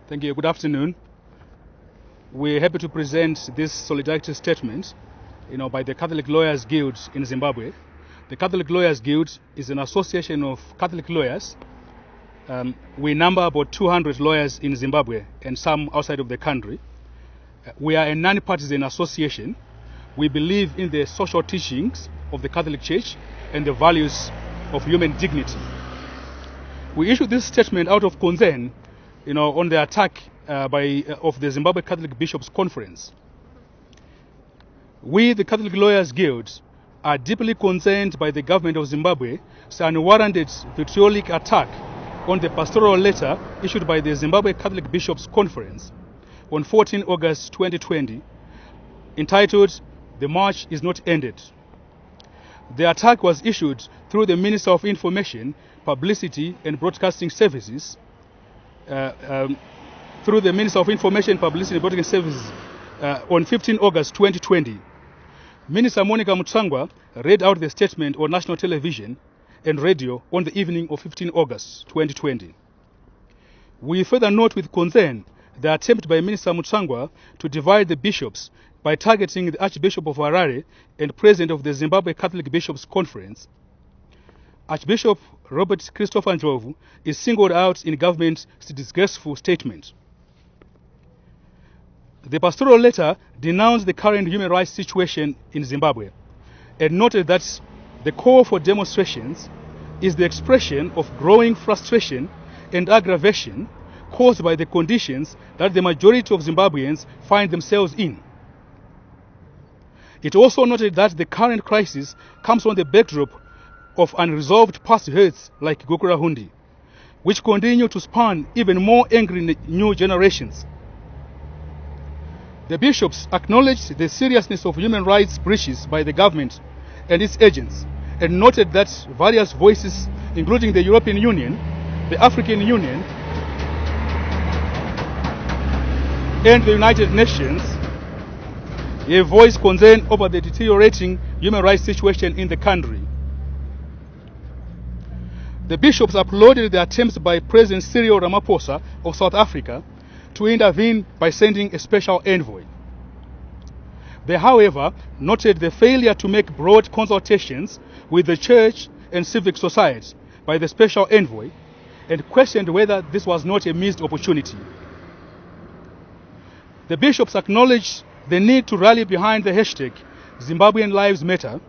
Thank you. Good afternoon. We're happy to present this solidarity statement, by the Catholic Lawyers Guild in Zimbabwe. The Catholic Lawyers Guild is an association of Catholic lawyers. We number about 200 lawyers in Zimbabwe and some outside of the country. We are a non-partisan association. We believe in the social teachings of the Catholic Church and the values of human dignity. We issued this statement out of concern, on the attack of the Zimbabwe Catholic Bishops' Conference. We, the Catholic Lawyers Guild, are deeply concerned by the government of Zimbabwe's unwarranted vitriolic attack on the pastoral letter issued by the Zimbabwe Catholic Bishops' Conference on 14 August 2020, entitled, "The March is Not Ended." The attack was issued through the Minister of Information, Publicity and Broadcasting Services, on 15 August 2020. Minister Monica Mutsangwa read out the statement on national television and radio on the evening of 15 August 2020. We further note with concern the attempt by Minister Mutsangwa to divide the bishops by targeting the Archbishop of Harare and President of the Zimbabwe Catholic Bishops' Conference. Archbishop Robert Christopher Ndlovu is singled out in government's disgraceful statement. The pastoral letter denounced the current human rights situation in Zimbabwe and noted that the call for demonstrations is the expression of growing frustration and aggravation caused by the conditions that the majority of Zimbabweans find themselves in. It also noted that the current crisis comes on the backdrop of unresolved past hurts like Gukurahundi, which continue to spawn even more angry new generations. The bishops acknowledged the seriousness of human rights breaches by the government and its agents and noted that various voices, including the European Union, the African Union, and the United Nations, have voiced concern over the deteriorating human rights situation in the country. The bishops applauded the attempts by President Cyril Ramaphosa of South Africa to intervene by sending a special envoy. They, however, noted the failure to make broad consultations with the church and civic society by the special envoy and questioned whether this was not a missed opportunity. The bishops acknowledged the need to rally behind the hashtag Zimbabwean Lives Matter,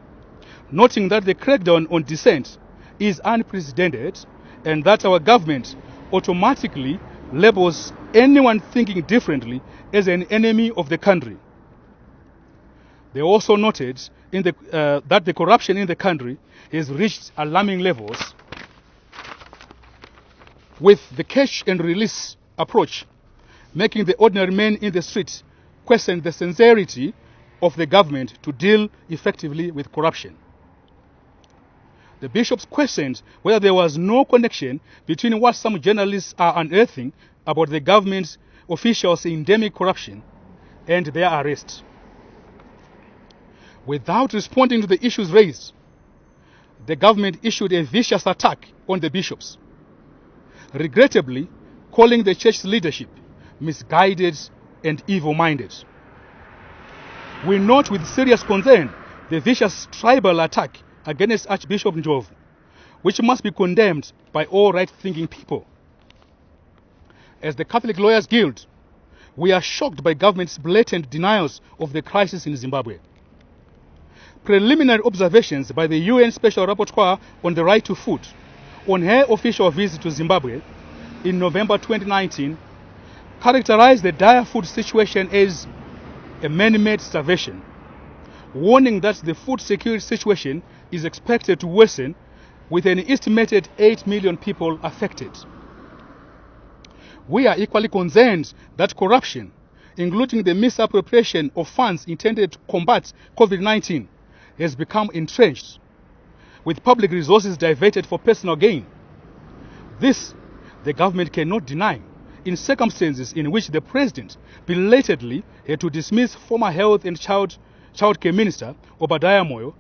noting that the crackdown on dissent is unprecedented and that our government automatically labels anyone thinking differently as an enemy of the country. They also noted that the corruption in the country has reached alarming levels, with the catch and release approach making the ordinary man in the street question the sincerity of the government to deal effectively with corruption. The bishops questioned whether there was no connection between what some journalists are unearthing about the government's officials' endemic corruption and their arrest. Without responding to the issues raised, the government issued a vicious attack on the bishops, regrettably calling the church's leadership misguided and evil-minded. We note with serious concern the vicious tribal attack against Archbishop Ndlovu, which must be condemned by all right-thinking people. As the Catholic Lawyers Guild, we are shocked by government's blatant denials of the crisis in Zimbabwe. Preliminary observations by the UN Special Rapporteur on the Right to Food on her official visit to Zimbabwe in November 2019 characterized the dire food situation as a man-made starvation, warning that the food security situation is expected to worsen with an estimated 8 million people affected. We are equally concerned that corruption, including the misappropriation of funds intended to combat COVID-19, has become entrenched, with public resources diverted for personal gain. This, the government cannot deny, in circumstances in which the president belatedly had to dismiss former Health and Child Care Minister Obadiah Moyo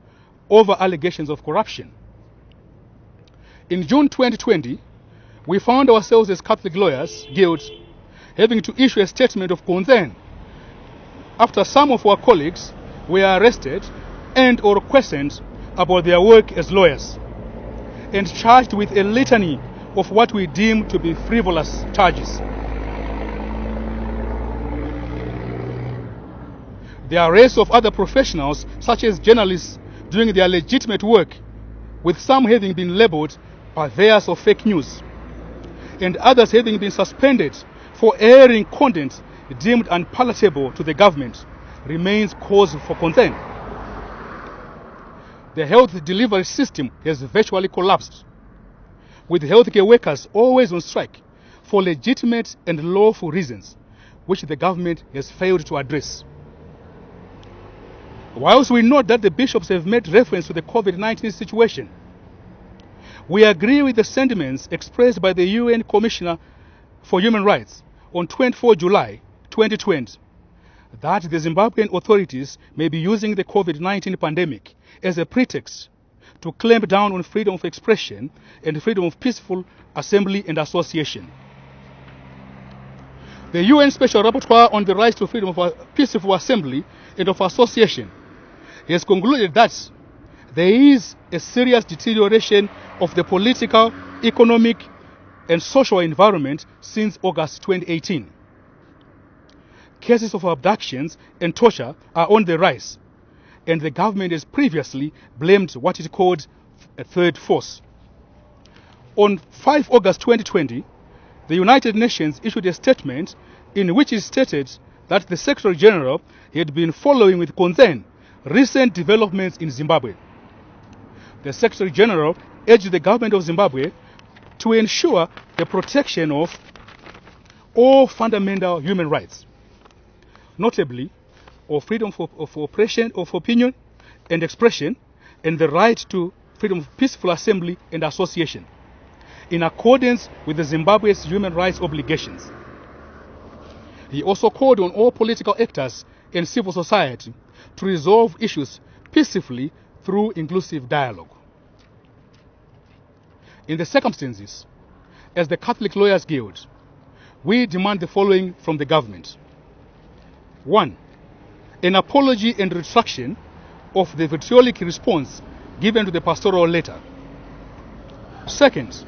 over allegations of corruption. In June 2020, we found ourselves as Catholic Lawyers Guild having to issue a statement of concern after some of our colleagues were arrested and or questioned about their work as lawyers and charged with a litany of what we deem to be frivolous charges. The arrest of other professionals, such as journalists, doing their legitimate work, with some having been labeled purveyors of fake news, and others having been suspended for airing content deemed unpalatable to the government, remains cause for concern. The health delivery system has virtually collapsed, with healthcare workers always on strike for legitimate and lawful reasons, which the government has failed to address. Whilst we note that the bishops have made reference to the COVID-19 situation, we agree with the sentiments expressed by the UN Commissioner for Human Rights on 24 July 2020 that the Zimbabwean authorities may be using the COVID-19 pandemic as a pretext to clamp down on freedom of expression and freedom of peaceful assembly and association. The UN Special Rapporteur on the rights to freedom of peaceful assembly and of association has concluded that there is a serious deterioration of the political, economic, and social environment since August 2018. Cases of abductions and torture are on the rise, and the government has previously blamed what it called a third force. On 5 August 2020, the United Nations issued a statement in which it stated that the Secretary General had been following with concern recent developments in Zimbabwe. The Secretary General urged the government of Zimbabwe to ensure the protection of all fundamental human rights, notably of freedom of opinion and expression, and the right to freedom of peaceful assembly and association, in accordance with the Zimbabwe's human rights obligations. He also called on all political actors and civil society to resolve issues peacefully through inclusive dialogue. In the circumstances, as the Catholic Lawyers Guild, we demand the following from the government. 1. An apology and retraction of the vitriolic response given to the pastoral letter. 2nd,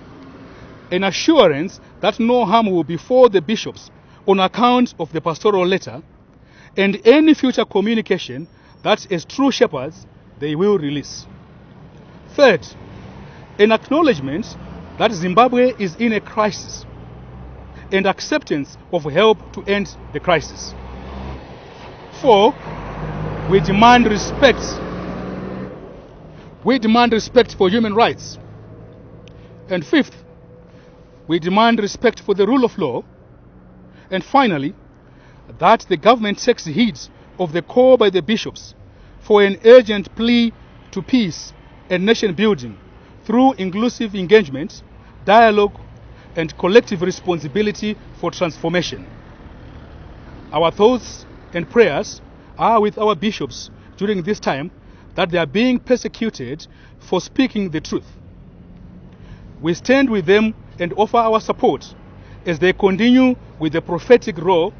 an assurance that no harm will befall the bishops on account of the pastoral letter, and any future communication that as true shepherds they will release. 3rd, an acknowledgement that Zimbabwe is in a crisis and acceptance of help to end the crisis. 4, we demand respect. We demand respect for human rights. And 5th, we demand respect for the rule of law. And finally, that the government takes heed of the call by the bishops for an urgent plea to peace and nation building through inclusive engagement, dialogue, and collective responsibility for transformation. Our thoughts and prayers are with our bishops during this time that they are being persecuted for speaking the truth. We stand with them and offer our support as they continue with the prophetic role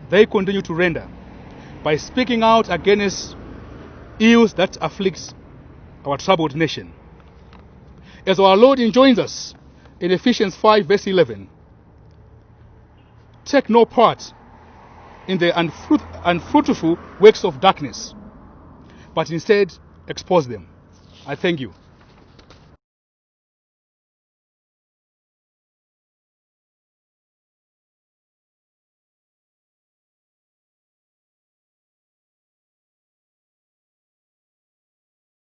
they continue to render by speaking out against ills that afflict our troubled nation. As our Lord enjoins us in Ephesians 5 verse 11, take no part in the unfruitful works of darkness, but instead expose them. I thank you.